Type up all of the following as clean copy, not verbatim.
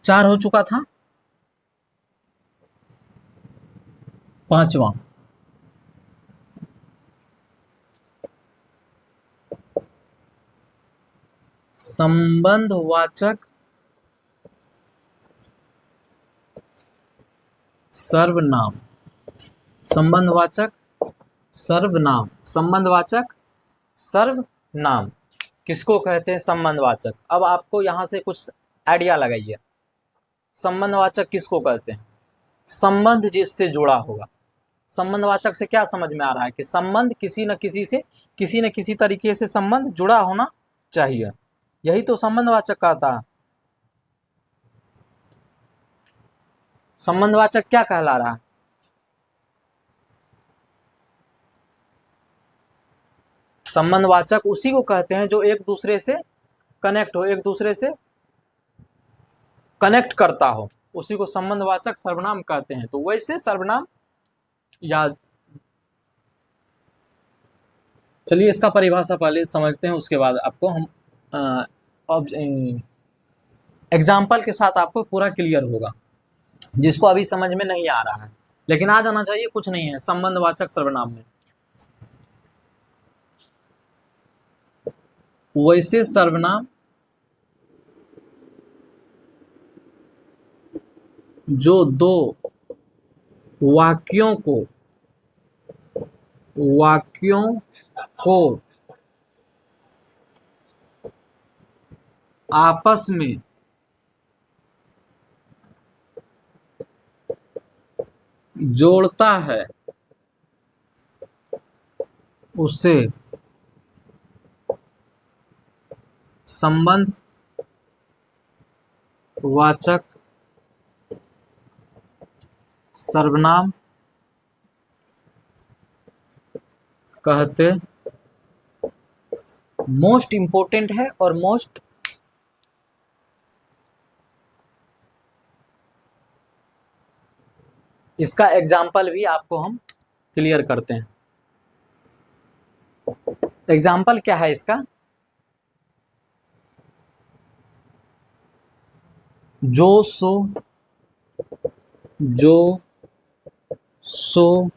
4 हो चुका था। पांचवा, संबंधवाचक सर्वनाम। संबंधवाचक सर्वनाम, संबंधवाचक सर्वनाम किसको कहते हैं? संबंधवाचक। अब आपको यहां से कुछ आइडिया लगाइए, संबंधवाचक किसको कहते हैं? संबंध जिससे जुड़ा होगा। संबंधवाचक से क्या समझ में आ रहा है कि संबंध किसी न किसी से, किसी न किसी तरीके से संबंध जुड़ा होना चाहिए, यही तो संबंधवाचक कहता है। संबंधवाचक क्या कहला रहा है? संबंधवाचक उसी को कहते हैं जो एक दूसरे से कनेक्ट हो, एक दूसरे से कनेक्ट करता हो, उसी को संबंधवाचक सर्वनाम कहते हैं। तो वैसे सर्वनाम याद, चलिए इसका परिभाषा पहले समझते हैं, उसके बाद आपको हम एग्जाम्पल के साथ आपको पूरा क्लियर होगा, जिसको अभी समझ में नहीं आ रहा है, लेकिन आ जाना चाहिए, कुछ नहीं है संबंधवाचक सर्वनाम में। वैसे सर्वनाम जो दो वाक्यों को आपस में जोड़ता है उसे संबंधवाचक सर्वनाम कहते। मोस्ट इंपोर्टेंट है और मोस्ट इसका एग्जाम्पल भी आपको हम क्लियर करते हैं। एग्जाम्पल क्या है इसका? जो सो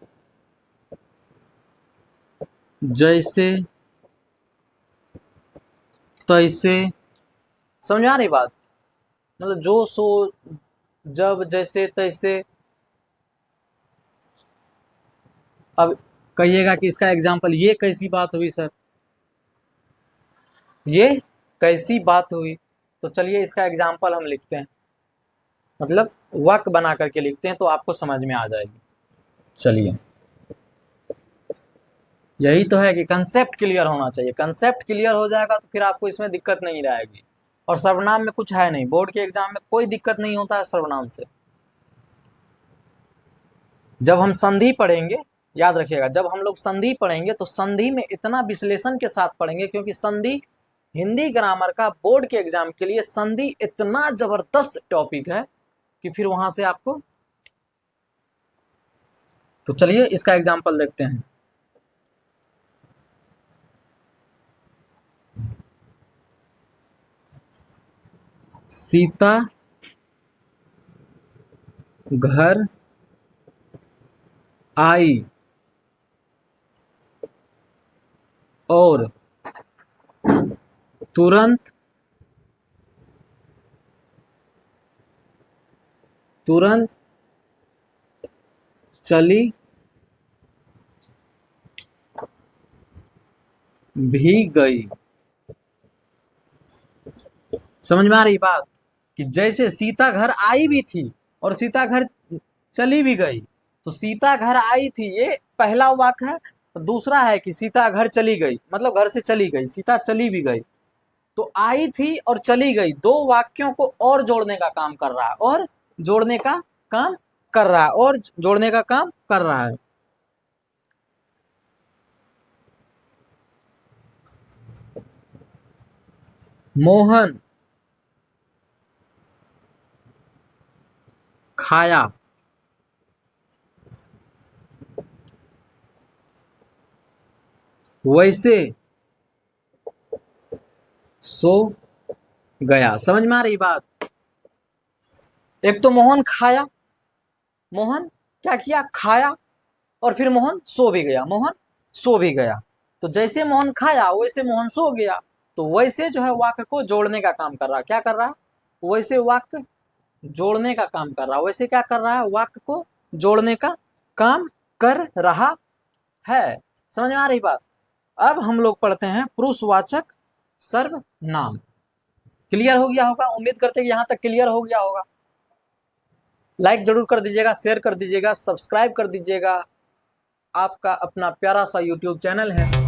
जैसे तैसे। समझ आ रही बात? मतलब जो सो जब जैसे तैसे। अब कहिएगा कि इसका एग्जाम्पल, ये कैसी बात हुई सर, ये कैसी बात हुई? तो चलिए इसका एग्जाम्पल हम लिखते हैं, मतलब वाक्य बना करके लिखते हैं, तो आपको समझ में आ जाएगी। चलिए, यही तो है कि कंसेप्ट क्लियर होना चाहिए। कंसेप्ट क्लियर हो जाएगा तो फिर आपको इसमें दिक्कत नहीं रहेगी। और सर्वनाम में कुछ है नहीं, बोर्ड के एग्जाम में कोई दिक्कत नहीं होता है सर्वनाम से। जब हम संधि पढ़ेंगे, याद रखिएगा, जब हम लोग संधि पढ़ेंगे तो संधि में इतना विश्लेषण के साथ पढ़ेंगे, क्योंकि संधि हिंदी ग्रामर का बोर्ड के एग्जाम के लिए संधि इतना जबरदस्त टॉपिक है कि फिर वहां से आपको। तो चलिए इसका एग्जाम्पल देखते हैं। सीता घर आई और तुरंत चली भी गई। समझ में आ रही बात? कि जैसे सीता घर आई भी थी और सीता घर चली भी गई। तो सीता घर आई थी ये पहला वाक्य है, तो दूसरा है कि सीता घर चली गई, मतलब घर से चली गई, सीता चली भी गई। तो आई थी और चली गई, दो वाक्यों को और जोड़ने का काम कर रहा है, और जोड़ने का काम कर रहा है, और जोड़ने का काम कर रहा है। मोहन खाया, वैसे सो गया। समझ में आ रही बात? एक तो मोहन खाया, मोहन क्या किया, खाया, और फिर मोहन सो भी गया, मोहन सो भी गया। तो जैसे मोहन खाया वैसे मोहन सो गया, तो वैसे जो है वाक्य को जोड़ने का काम कर रहा है। क्या कर रहा है, वैसे वाक्य जोड़ने का काम कर रहा है। वैसे क्या कर रहा है, वाक्य को जोड़ने का काम कर रहा है। समझ में आ रही बात। अब हम लोग पढ़ते हैं पुरुषवाचक सर्वनाम। क्लियर हो गया होगा, उम्मीद करते हैं कि यहाँ तक क्लियर हो गया होगा। लाइक जरूर कर दीजिएगा, शेयर कर दीजिएगा, सब्सक्राइब कर दीजिएगा। आपका अपना प्यारा सा यूट्यूब चैनल है।